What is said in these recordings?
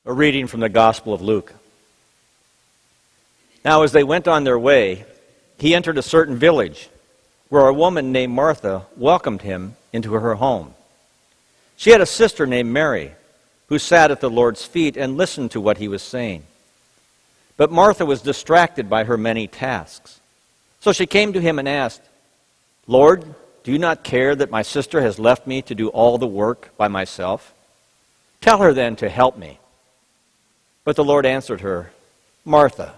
A reading from the Gospel of Luke. Now as they went on their way, he entered a certain village, where a woman named Martha welcomed him into her home. She had a sister named Mary, who sat at the Lord's feet and listened to what he was saying. But Martha was distracted by her many tasks. So she came to him and asked, "Lord, do you not care that my sister has left me to do all the work by myself? Tell her then to help me." But the Lord answered her, "Martha,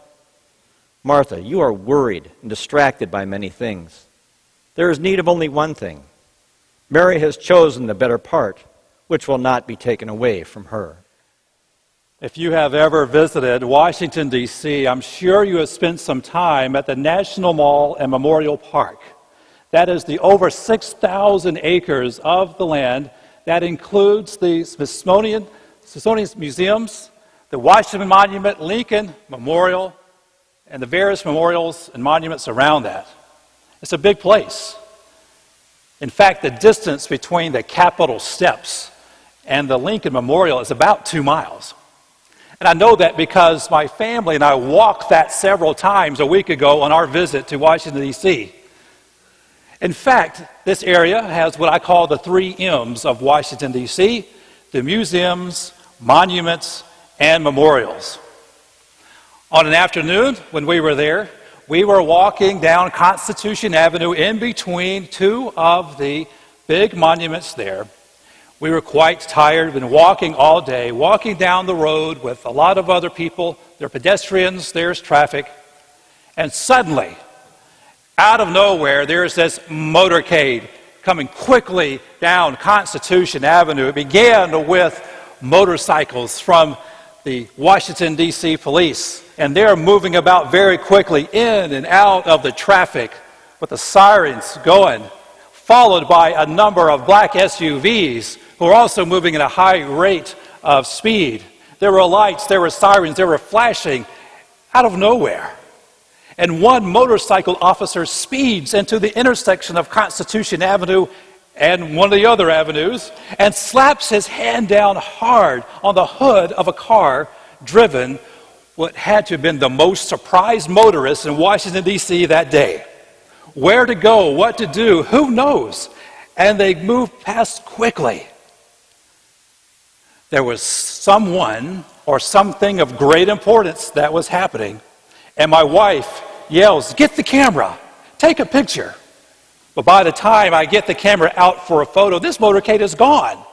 Martha, you are worried and distracted by many things. There is need of only one thing. Mary has chosen the better part, which will not be taken away from her." If you have ever visited Washington, D.C., I'm sure you have spent some time at the National Mall and Memorial Park. That is the over 6,000 acres of the land that includes the Smithsonian museums, the Washington Monument, Lincoln Memorial, and the various memorials and monuments around that. It's a big place. In fact, the distance between the Capitol steps and the Lincoln Memorial is about 2 miles. And I know that because my family and I walked that several times a week ago on our visit to Washington, D.C. In fact, this area has what I call the 3 M's of Washington, D.C., the museums, monuments, and memorials. On an afternoon when we were there, we were walking down Constitution Avenue in between 2 of the big monuments there. We were quite tired, been walking all day, walking down the road with a lot of other people. There are pedestrians, there's traffic. And suddenly, out of nowhere, there's this motorcade coming quickly down Constitution Avenue. It began with motorcycles from the Washington, D.C. police, and they're moving about very quickly in and out of the traffic with the sirens going, followed by a number of black SUVs who are also moving at a high rate of speed. There were lights, there were sirens, there were flashing out of nowhere. And one motorcycle officer speeds into the intersection of Constitution Avenue and one of the other avenues, and slaps his hand down hard on the hood of a car driven what had to have been the most surprised motorist in Washington, D.C. that day. Where to go, what to do, who knows? And they moved past quickly. There was someone or something of great importance that was happening, and my wife yells, "Get the camera, take a picture." But by the time I get the camera out for a photo, this motorcade is gone.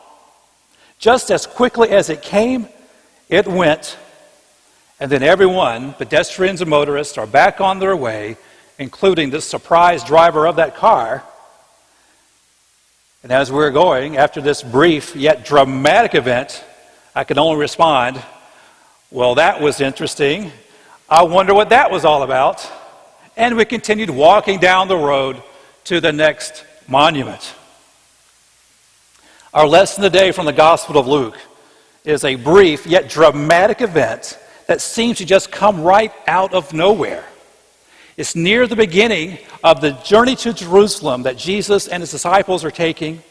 Just as quickly as it came, it went. And then everyone, pedestrians and motorists, are back on their way, including the surprise driver of that car. And as we're going, after this brief yet dramatic event, I can only respond, "Well, that was interesting. I wonder what that was all about." And we continued walking down the road to the next monument. Our lesson today from the Gospel of Luke is a brief yet dramatic event that seems to just come right out of nowhere. It's near the beginning of the journey to Jerusalem that Jesus and his disciples are taking,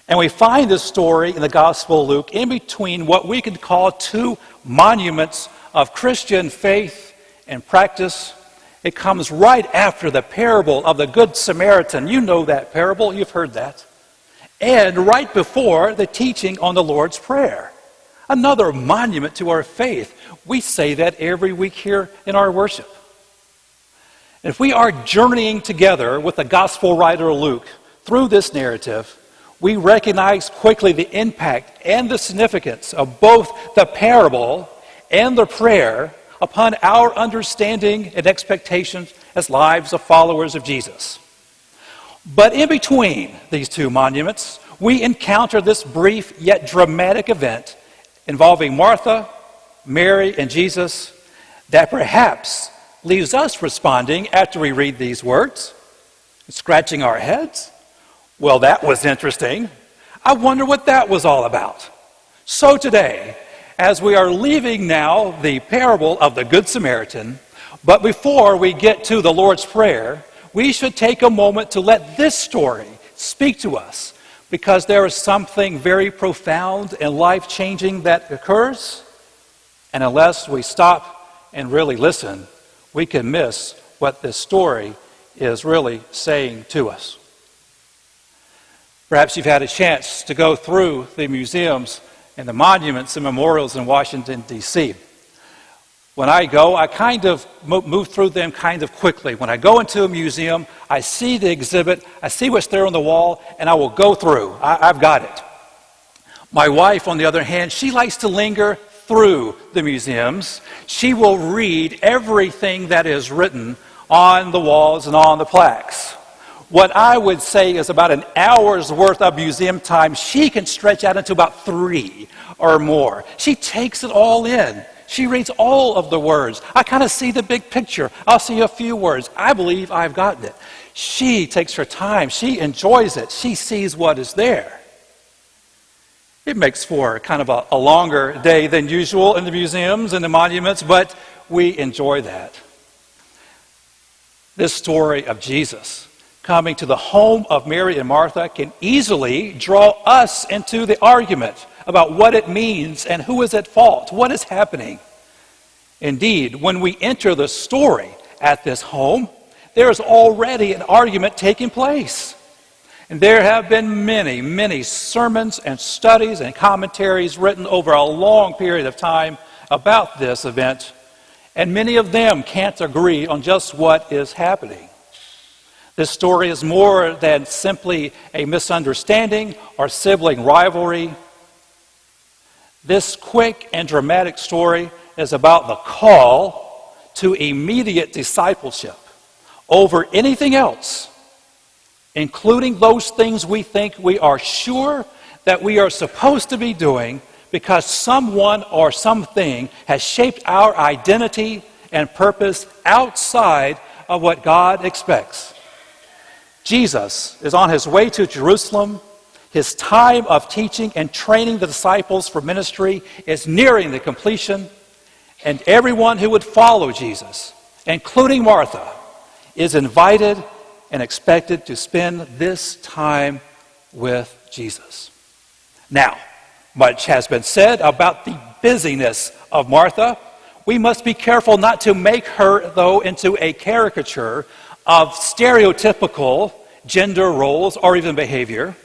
and we find this story in the Gospel of Luke in between what we could call 2 monuments of Christian faith and practice. It comes right after the parable of the Good Samaritan. You know that parable, you've heard that. And right before the teaching on the Lord's Prayer. Another monument to our faith. We say that every week here in our worship. And if we are journeying together with the gospel writer Luke through this narrative, we recognize quickly the impact and the significance of both the parable and the prayer upon our understanding and expectations as lives of followers of Jesus. But in between these 2 monuments, we encounter this brief yet dramatic event involving Martha, Mary, and Jesus that perhaps leaves us responding after we read these words, scratching our heads. "Well, that was interesting. I wonder what that was all about." So today, as we are leaving now the parable of the Good Samaritan, but before we get to the Lord's Prayer, we should take a moment to let this story speak to us, because there is something very profound and life-changing that occurs And unless we stop and really listen, we can miss what this story is really saying to us. Perhaps you've had a chance to go through the museums and the monuments and memorials in Washington, D.C. When I go, I kind of move through them kind of quickly. When I go into a museum, I see the exhibit, I see what's there on the wall, and I will go through. I've got it. My wife, on the other hand, she likes to linger through the museums. She will read everything that is written on the walls and on the plaques. What I would say is about an hour's worth of museum time, she can stretch out into about 3 or more. She takes it all in. She reads all of the words. I kind of see the big picture. I'll see a few words. I believe I've gotten it. She takes her time. She enjoys it. She sees what is there. It makes for kind of a longer day than usual in the museums and the monuments, but we enjoy that. This story of Jesus coming to the home of Mary and Martha can easily draw us into the argument about what it means and who is at fault, what is happening. Indeed, when we enter the story at this home, there is already an argument taking place. And there have been many, many sermons and studies and commentaries written over a long period of time about this event, and many of them can't agree on just what is happening. This story is more than simply a misunderstanding or sibling rivalry. This quick and dramatic story is about the call to immediate discipleship over anything else, including those things we think we are sure that we are supposed to be doing because someone or something has shaped our identity and purpose outside of what God expects. Jesus is on his way to Jerusalem. His time of teaching and training the disciples for ministry is nearing the completion, and everyone who would follow Jesus, including Martha, is invited and expected to spend this time with Jesus. Now, much has been said about the busyness of Martha. We must be careful not to make her, though, into a caricature of stereotypical gender roles or even behavior.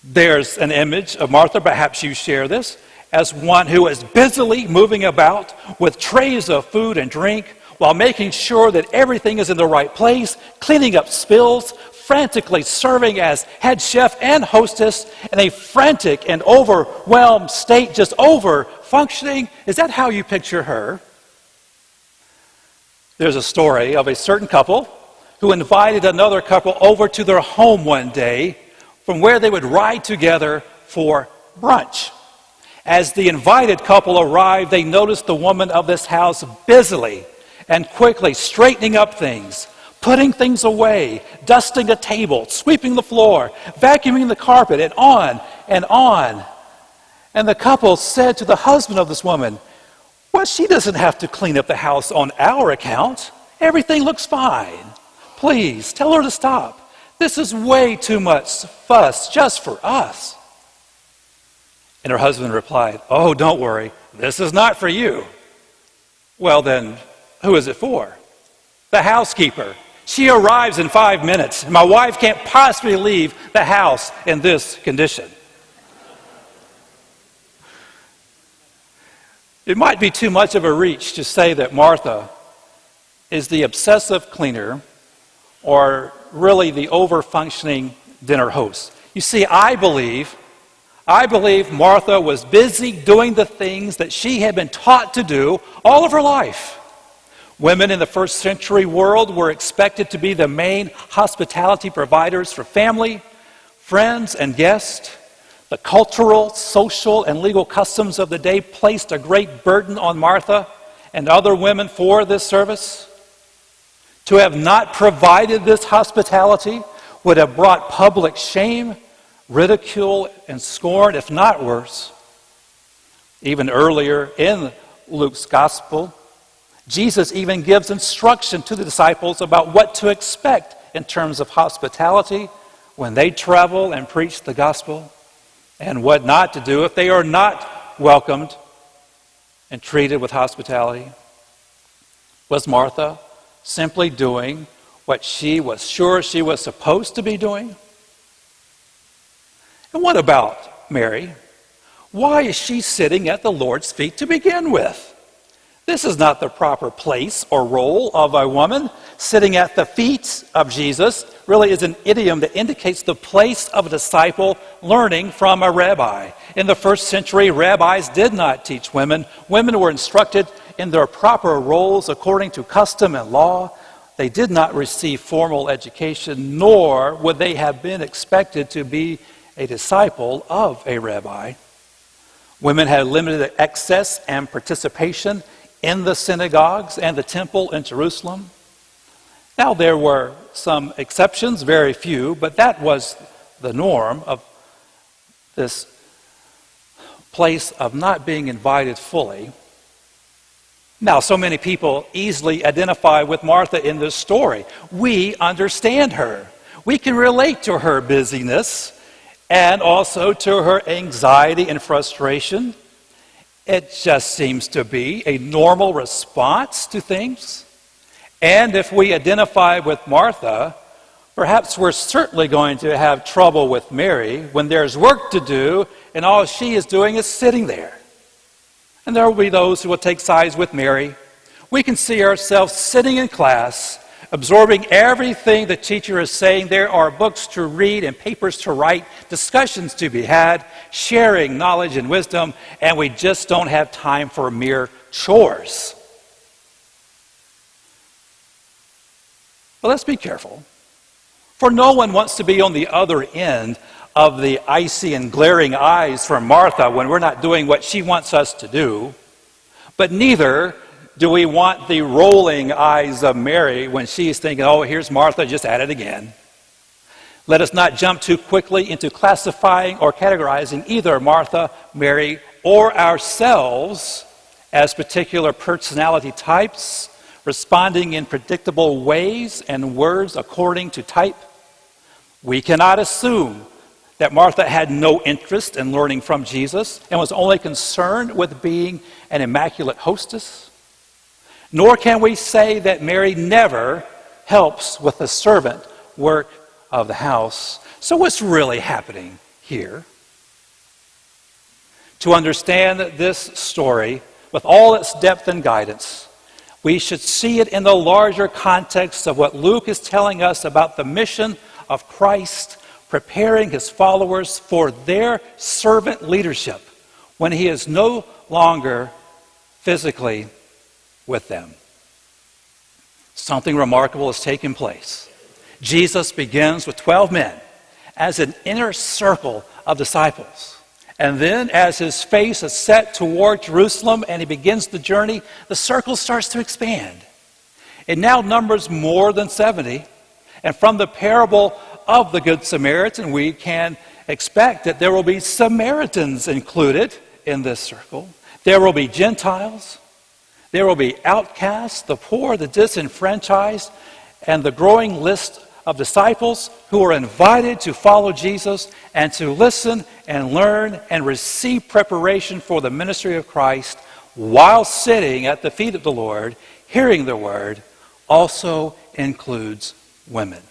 There's an image of Martha, perhaps you share this, as one who is busily moving about with trays of food and drink while making sure that everything is in the right place, cleaning up spills, frantically serving as head chef and hostess in a frantic and overwhelmed state, just over-functioning. Is that how you picture her? There's a story of a certain couple who invited another couple over to their home one day from where they would ride together for brunch. As the invited couple arrived, they noticed the woman of this house busily and quickly straightening up things, putting things away, dusting a table, sweeping the floor, vacuuming the carpet, and on and on. And the couple said to the husband of this woman, "Well, she doesn't have to clean up the house on our account. Everything looks fine. Please, tell her to stop. This is way too much fuss just for us." And her husband replied, "Oh, don't worry. This is not for you." "Well, then, who is it for?" "The housekeeper. She arrives in 5 minutes. My wife can't possibly leave the house in this condition." It might be too much of a reach to say that Martha is the obsessive cleaner or really the over-functioning dinner host. You see, I believe Martha was busy doing the things that she had been taught to do all of her life. Women in the first century world were expected to be the main hospitality providers for family, friends, and guests. The cultural, social, and legal customs of the day placed a great burden on Martha and other women for this service. To have not provided this hospitality would have brought public shame, ridicule, and scorn, if not worse. Even earlier in Luke's gospel, Jesus even gives instruction to the disciples about what to expect in terms of hospitality when they travel and preach the gospel, and what not to do if they are not welcomed. and treated with hospitality? Was Martha simply doing what she was sure she was supposed to be doing? And what about Mary? Why is she sitting at the Lord's feet to begin with? This is not the proper place or role of a woman. Sitting at the feet of Jesus really is an idiom that indicates the place of a disciple learning from a rabbi. In the first century, rabbis did not teach women. Women were instructed in their proper roles according to custom and law. They did not receive formal education, nor would they have been expected to be a disciple of a rabbi. Women had limited access and participation in the synagogues and the temple in Jerusalem. Now, there were some exceptions, very few, but that was the norm of this place of not being invited fully. Now, so many people easily identify with Martha in this story. We understand her. We can relate to her busyness and also to her anxiety and frustration. It just seems to be a normal response to things. And if we identify with Martha, perhaps we're certainly going to have trouble with Mary when there's work to do and all she is doing is sitting there. And there will be those who will take sides with Mary. We can see ourselves sitting in class, absorbing everything the teacher is saying. There are books to read and papers to write, discussions to be had, sharing knowledge and wisdom, and we just don't have time for mere chores. But let's be careful, for no one wants to be on the other end of the icy and glaring eyes from Martha when we're not doing what she wants us to do, but neither do we want the rolling eyes of Mary when she's thinking, oh, here's Martha just at it again. Let us not jump too quickly into classifying or categorizing either Martha, Mary, or ourselves as particular personality types, responding in predictable ways and words according to type. We cannot assume that Martha had no interest in learning from Jesus and was only concerned with being an immaculate hostess. Nor can we say that Mary never helps with the servant work of the house. So what's really happening here? To understand this story with all its depth and guidance, we should see it in the larger context of what Luke is telling us about the mission of Christ preparing his followers for their servant leadership when he is no longer physically with them. Something remarkable has taken place. Jesus begins with 12 men as an inner circle of disciples. And then as his face is set toward Jerusalem and he begins the journey, the circle starts to expand. It now numbers more than 70. And from the parable of the Good Samaritan, we can expect that there will be Samaritans included in this circle. There will be Gentiles. There will be outcasts, the poor, the disenfranchised, and the growing list of disciples who are invited to follow Jesus and to listen and learn and receive preparation for the ministry of Christ while sitting at the feet of the Lord, hearing the word, also includes women.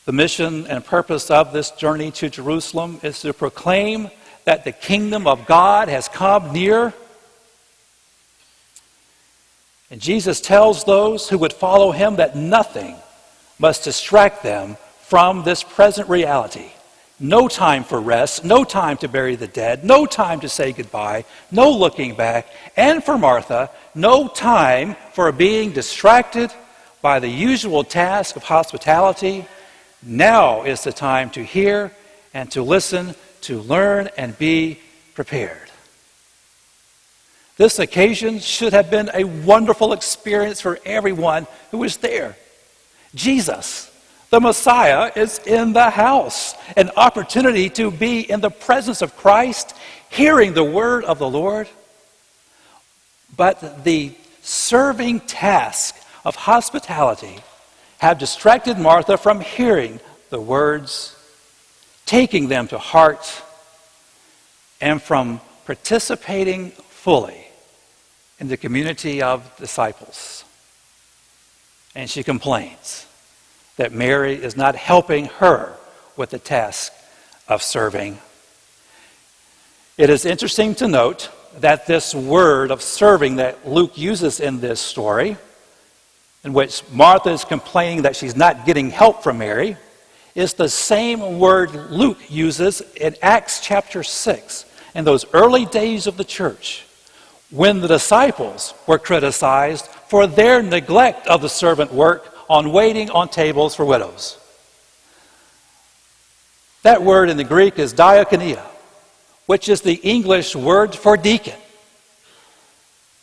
The mission and purpose of this journey to Jerusalem is to proclaim that the kingdom of God has come near. And Jesus tells those who would follow him that nothing must distract them from this present reality. No time for rest, no time to bury the dead, no time to say goodbye, no looking back. And for Martha, no time for being distracted by the usual task of hospitality. Now is the time to hear and to listen, to learn and be prepared. This occasion should have been a wonderful experience for everyone who was there. Jesus, the Messiah, is in the house. An opportunity to be in the presence of Christ, hearing the word of the Lord. But the serving task of hospitality have distracted Martha from hearing the words, taking them to heart, and from participating fully in the community of disciples. And she complains that Mary is not helping her with the task of serving. It is interesting to note that this word of serving that Luke uses in this story, in which Martha is complaining that she's not getting help from Mary, is the same word Luke uses in Acts chapter 6, in those early days of the church, when the disciples were criticized for their neglect of the servant work on waiting on tables for widows. That word in the Greek is diakonia, which is the English word for deacon.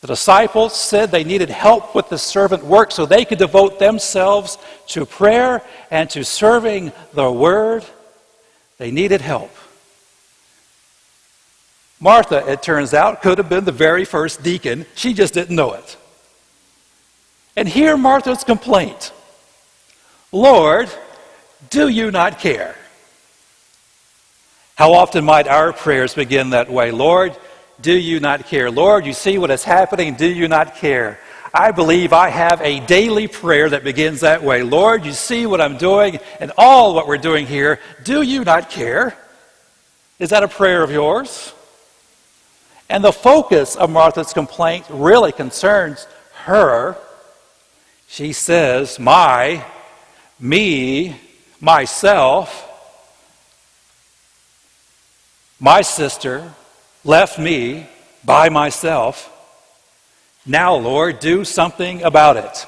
The disciples said they needed help with the servant work so they could devote themselves to prayer and to serving the word. They needed help. Martha, it turns out, could have been the very first deacon. She just didn't know it. And hear Martha's complaint. Lord, do you not care? How often might our prayers begin that way? Lord, do you not care? Lord, you see what is happening. Do you not care? I believe I have a daily prayer that begins that way. Lord, you see what I'm doing and all what we're doing here. Do you not care? Is that a prayer of yours? And the focus of Martha's complaint really concerns her. She says, me, myself, my sister left me by myself. Now, Lord, do something about it.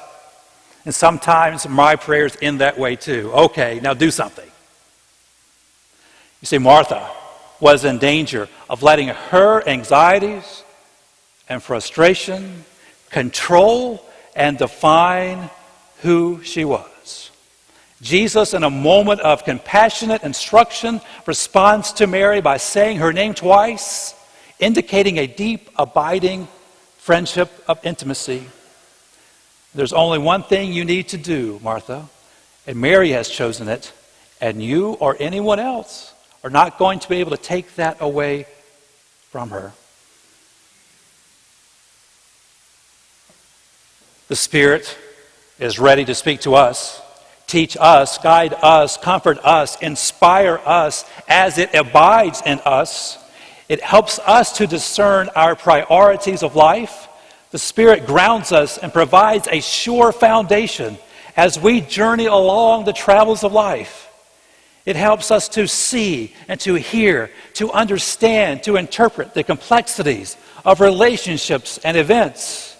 And sometimes my prayers end that way too. Okay, now do something. You see, Martha was in danger of letting her anxieties and frustration control and define who she was. Jesus, in a moment of compassionate instruction, responds to Mary by saying her name twice, indicating a deep, abiding friendship of intimacy. There's only one thing you need to do, Martha, and Mary has chosen it, and you or anyone else are not going to be able to take that away from her. The Spirit is ready to speak to us, teach us, guide us, comfort us, inspire us as it abides in us. It helps us to discern our priorities of life. The Spirit grounds us and provides a sure foundation as we journey along the travels of life. It helps us to see and to hear, to understand, to interpret the complexities of relationships and events,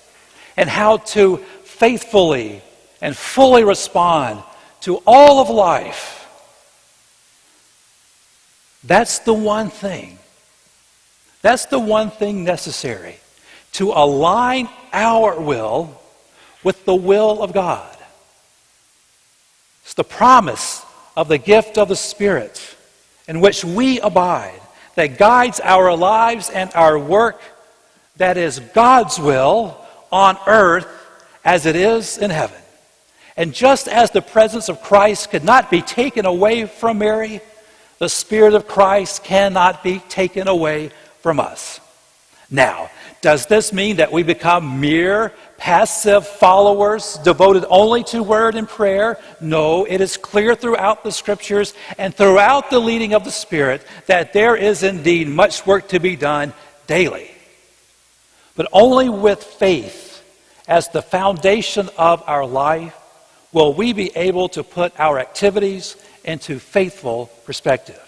and how to faithfully and fully respond to all of life. That's the one thing. That's the one thing necessary to align our will with the will of God. It's the promise of the gift of the Spirit in which we abide, that guides our lives and our work, that is God's will on earth as it is in heaven. And just as the presence of Christ could not be taken away from Mary, the Spirit of Christ cannot be taken away from us. Now, does this mean that we become mere passive followers devoted only to word and prayer? No, it is clear throughout the Scriptures and throughout the leading of the Spirit that there is indeed much work to be done daily. But only with faith as the foundation of our life will we be able to put our activities into faithful perspective.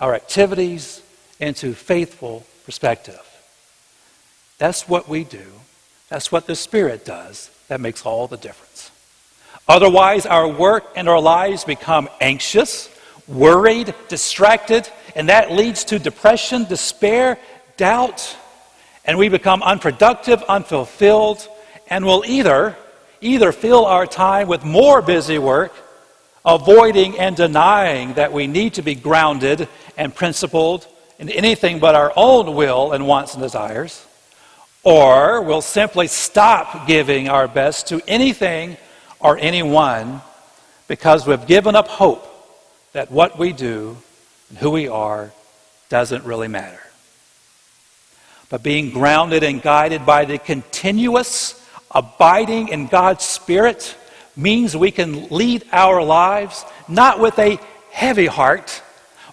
Our activities into faithful perspective. That's what we do. That's what the Spirit does. That makes all the difference. Otherwise, our work and our lives become anxious, worried, distracted, and that leads to depression, despair, doubt, and we become unproductive, unfulfilled, and will either fill our time with more busy work, avoiding and denying that we need to be grounded and principled in anything but our own will and wants and desires, or we'll simply stop giving our best to anything or anyone because we've given up hope that what we do and who we are doesn't really matter. But being grounded and guided by the continuous abiding in God's Spirit means we can lead our lives not with a heavy heart,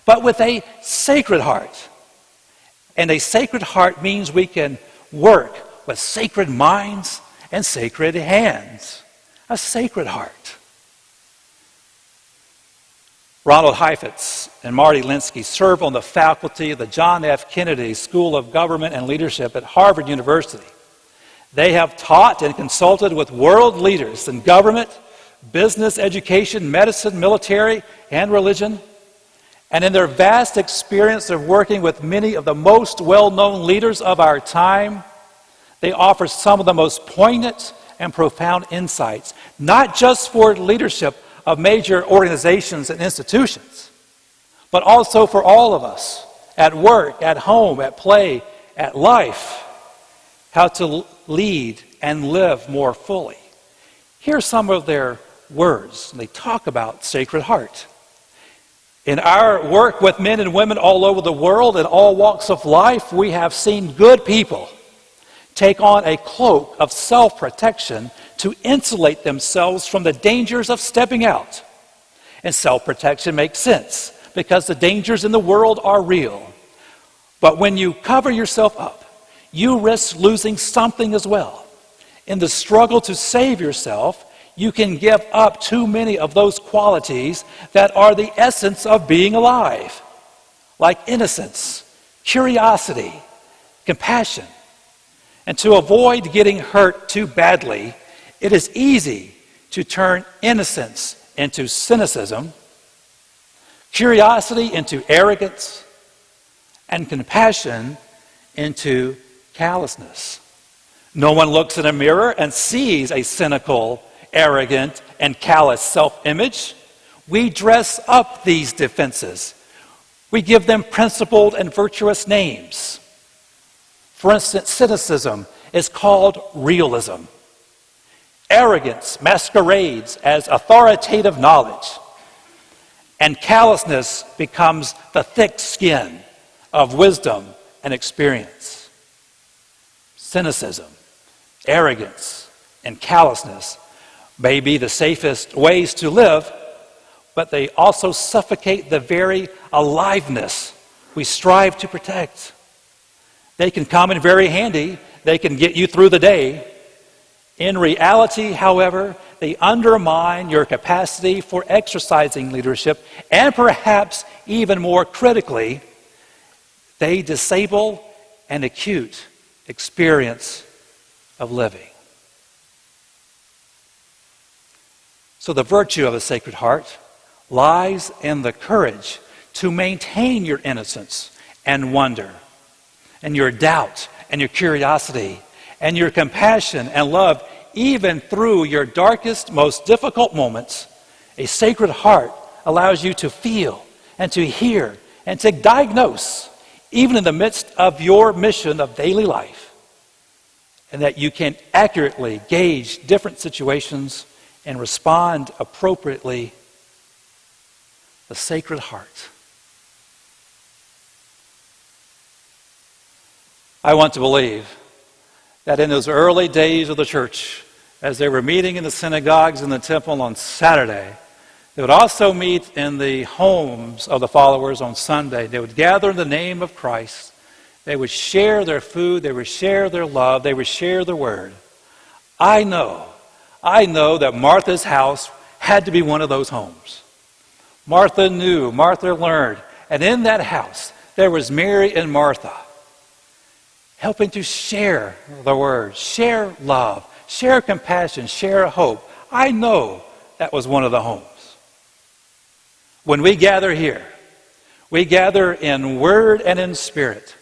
but with a sacred heart. And a sacred heart means we can work with sacred minds and sacred hands. A sacred heart. Ronald Heifetz and Marty Linsky serve on the faculty of the John F. Kennedy School of Government and Leadership at Harvard University. They have taught and consulted with world leaders in government, business, education, medicine, military, and religion. And in their vast experience of working with many of the most well-known leaders of our time, they offer some of the most poignant and profound insights, not just for leadership of major organizations and institutions, but also for all of us, at work, at home, at play, at life, how to lead and live more fully. Here's some of their words. They talk about Sacred Heart. In our work with men and women all over the world in all walks of life, we have seen good people take on a cloak of self-protection to insulate themselves from the dangers of stepping out. And self-protection makes sense because the dangers in the world are real. But when you cover yourself up, you risk losing something as well. In the struggle to save yourself, you can give up too many of those qualities that are the essence of being alive, like innocence, curiosity, compassion. And to avoid getting hurt too badly, it is easy to turn innocence into cynicism, curiosity into arrogance, and compassion into callousness. No one looks in a mirror and sees a cynical, arrogant, and callous self-image. We dress up these defenses. We give them principled and virtuous names. For instance, cynicism is called realism. Arrogance masquerades as authoritative knowledge. And callousness becomes the thick skin of wisdom and experience. Cynicism, arrogance, and callousness may be the safest ways to live, but they also suffocate the very aliveness we strive to protect. They can come in very handy. They can get you through the day. In reality, however, they undermine your capacity for exercising leadership, and perhaps even more critically, they disable an acute experience of living. So the virtue of the Sacred Heart lies in the courage to maintain your innocence and wonder, and your doubt and your curiosity, and your compassion and love, even through your darkest, most difficult moments. A Sacred Heart allows you to feel and to hear and to diagnose, even in the midst of your mission of daily life, and that you can accurately gauge different situations and respond appropriately. The Sacred Heart. I want to believe that in those early days of the church, as they were meeting in the synagogues and the temple on Saturday, they would also meet in the homes of the followers on Sunday. They would gather in the name of Christ. They would share their food. They would share their love. They would share the word. I know that Martha's house had to be one of those homes. Martha knew, Martha learned, and in that house there was Mary and Martha, helping to share the word, share love, share compassion, share hope. I know that was one of the homes. When we gather here, we gather in word and in spirit.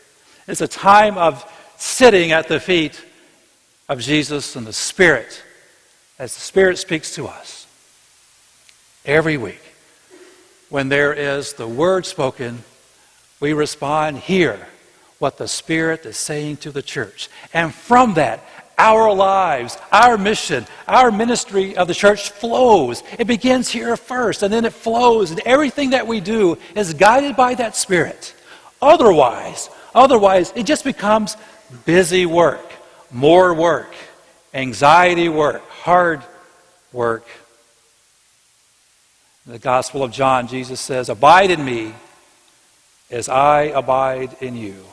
It's a time of sitting at the feet of Jesus and the Spirit, as the Spirit speaks to us. Every week, when there is the word spoken, we respond, hear what the Spirit is saying to the church. And from that, our lives, our mission, our ministry of the church flows. It begins here first, and then it flows, and everything that we do is guided by that Spirit. Otherwise, Otherwise, it just becomes busy work, more work, anxiety work, hard work. In the Gospel of John, Jesus says, "Abide in me as I abide in you."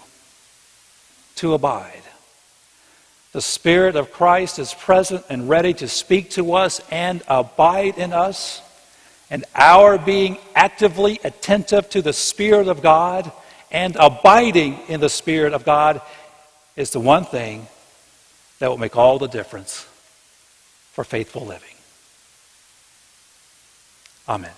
To abide. The Spirit of Christ is present and ready to speak to us and abide in us. And our being actively attentive to the Spirit of God and abiding in the Spirit of God is the one thing that will make all the difference for faithful living. Amen.